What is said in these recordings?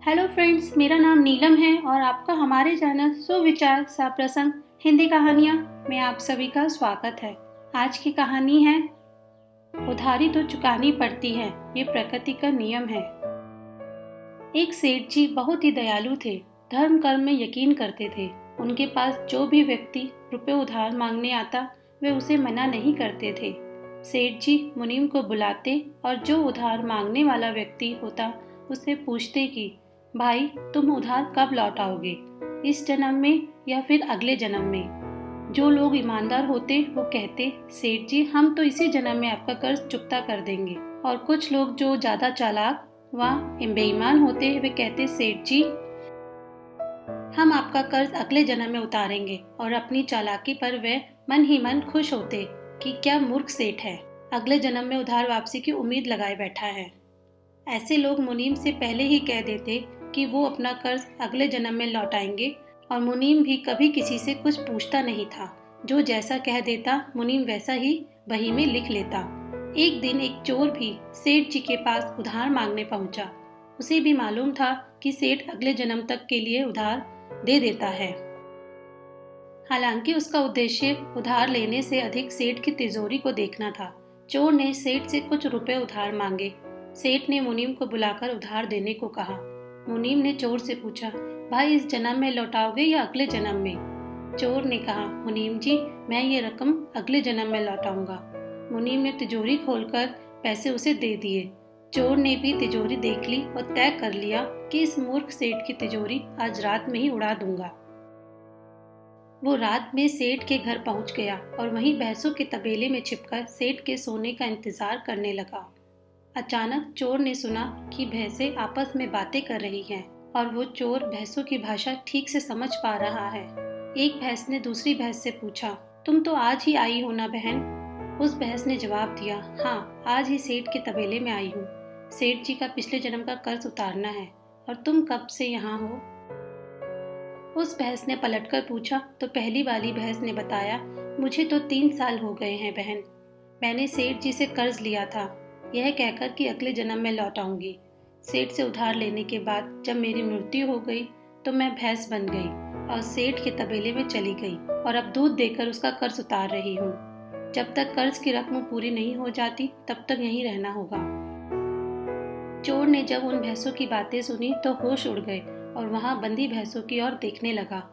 Hello friends, मेरा नाम नीलम है और आपका हमारे चैनल सुविचार साप्रसंग हिंदी कहानियाँ में आप सभी का स्वागत है। आज की कहानी है उधारी तो चुकानी पड़ती है, ये प्रकृति का नियम है। एक सेठ जी बहुत ही दयालु थे, धर्म कर्म में यकीन करते थे। उनके पास जो भी व्यक्ति रुपए उधार मांगने आता वे उसे मना नहीं करते थे। सेठ जी मुनीम को बुलाते और जो उधार मांगने वाला व्यक्ति होता उससे पूछते कि भाई तुम उधार कब लौटाओगे, इस जन्म में या फिर अगले जन्म में। जो लोग ईमानदार होते वो कहते सेठ जी हम तो इसी जन्म में आपका कर्ज चुकता कर देंगे। और कुछ लोग जो ज्यादा चालाक व बेईमान होते वे कहते सेठ जी हम आपका कर्ज अगले जन्म में उतारेंगे। और अपनी चालाकी पर वे मन ही मन खुश होते कि क्या मूर्ख सेठ है, अगले जन्म में उधार वापसी की उम्मीद लगाए बैठा है। ऐसे लोग मुनीम से पहले ही कह देते कि वो अपना कर्ज अगले जन्म में लौटाएंगे और मुनीम भी कभी किसी से कुछ पूछता नहीं था। जो जैसा कह देता मुनीम वैसा ही बही में लिख लेता। एक दिन एक चोर भी सेठ जी के पास उधार मांगने पहुंचा। उसे भी मालूम था कि सेठ अगले जन्म तक के लिए उधार दे देता है। हालांकि उसका उद्देश्य उधार लेने से अधिक सेठ की तिजोरी को देखना था। चोर ने सेठ से कुछ रुपए उधार मांगे। सेठ ने मुनीम को बुलाकर उधार देने को कहा। मुनीम ने चोर से पूछा, भाई इस जन्म में लौटाओगे या अगले जन्म में? चोर ने कहा, मुनीम जी मैं ये रकम अगले जन्म में लौटाऊंगा। मुनीम ने तिजोरी खोलकर पैसे उसे दे दिए। चोर ने भी तिजोरी देख ली और तय कर लिया कि इस मूर्ख सेठ की तिजोरी आज रात में ही उड़ा दूंगा। वो रात में सेठ के घर पहुंच गया और वहीं भैंसों के तबेले में छिपकर सेठ के सोने का इंतजार करने लगा। अचानक चोर ने सुना कि भैंसें आपस में बातें कर रही हैं और वो चोर भैंसों की भाषा ठीक से समझ पा रहा है। एक भैंस ने दूसरी भैंस से पूछा, तुम तो आज ही आई हो ना बहन? उस भैंस ने जवाब दिया, हाँ आज ही सेठ के तबेले में आई हूँ। सेठ जी का पिछले जन्म का कर्ज उतारना है। और तुम कब से यहाँ हो? उस भैंस ने पलटकर पूछा तो पहली वाली भैंस ने बताया, मुझे तो 3 साल हो गए हैं बहन। मैंने सेठ जी से कर्ज लिया था, यह कहकर कि अगले जन्म में लौटाऊंगी। सेठ से उधार लेने के बाद जब मेरी मृत्यु हो गई तो मैं भैंस बन गई और सेठ के तबेले में चली गई और अब दूध देकर उसका कर्ज उतार रही हूँ। जब तक कर्ज की रकम पूरी नहीं हो जाती तब तक यहीं रहना होगा। चोर ने जब उन भैंसों की बातें सुनी तो होश उड़ गए और वहां बंदी भैंसों की ओर देखने लगा।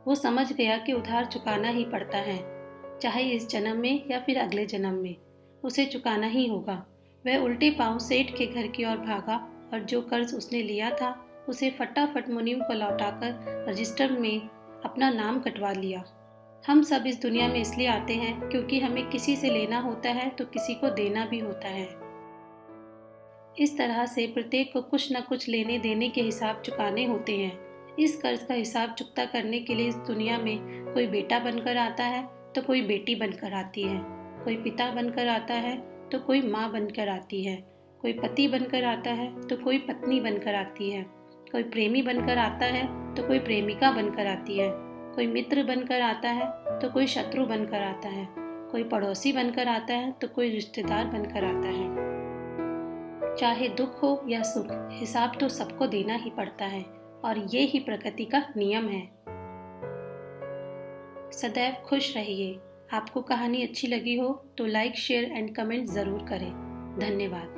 वो समझ गया कि उधार चुकाना ही पड़ता है, चाहे इस जन्म में या फिर अगले जन्म में उसे चुकाना ही होगा। वह उल्टे पांव सेठ के घर की ओर भागा और जो कर्ज उसने लिया था उसे फटाफट मुनीम को लौटाकर रजिस्टर में अपना नाम कटवा लिया। हम सब इस दुनिया में इसलिए आते हैं क्योंकि हमें किसी से लेना होता है तो किसी को देना भी होता है। इस तरह से प्रत्येक को कुछ न कुछ लेने देने के हिसाब चुकाने होते हैं। इस कर्ज का हिसाब चुकता करने के लिए इस दुनिया में कोई बेटा बनकर आता है तो कोई बेटी बनकर आती है, कोई पिता बनकर आता है तो कोई माँ बनकर आती है, कोई पति बनकर आता है तो कोई पत्नी बनकर आती है, कोई प्रेमी बनकर आता है तो कोई प्रेमिका बनकर आती है, कोई मित्र बनकर आता है तो कोई शत्रु बनकर आता है, कोई पड़ोसी बनकर आता है तो कोई रिश्तेदार बनकर आता है। चाहे दुख हो या सुख, हिसाब तो सबको देना ही पड़ता है और ये ही प्रकृति का नियम है। सदैव खुश रहिए। आपको कहानी अच्छी लगी हो तो लाइक, शेयर एंड कमेंट जरूर करें। धन्यवाद।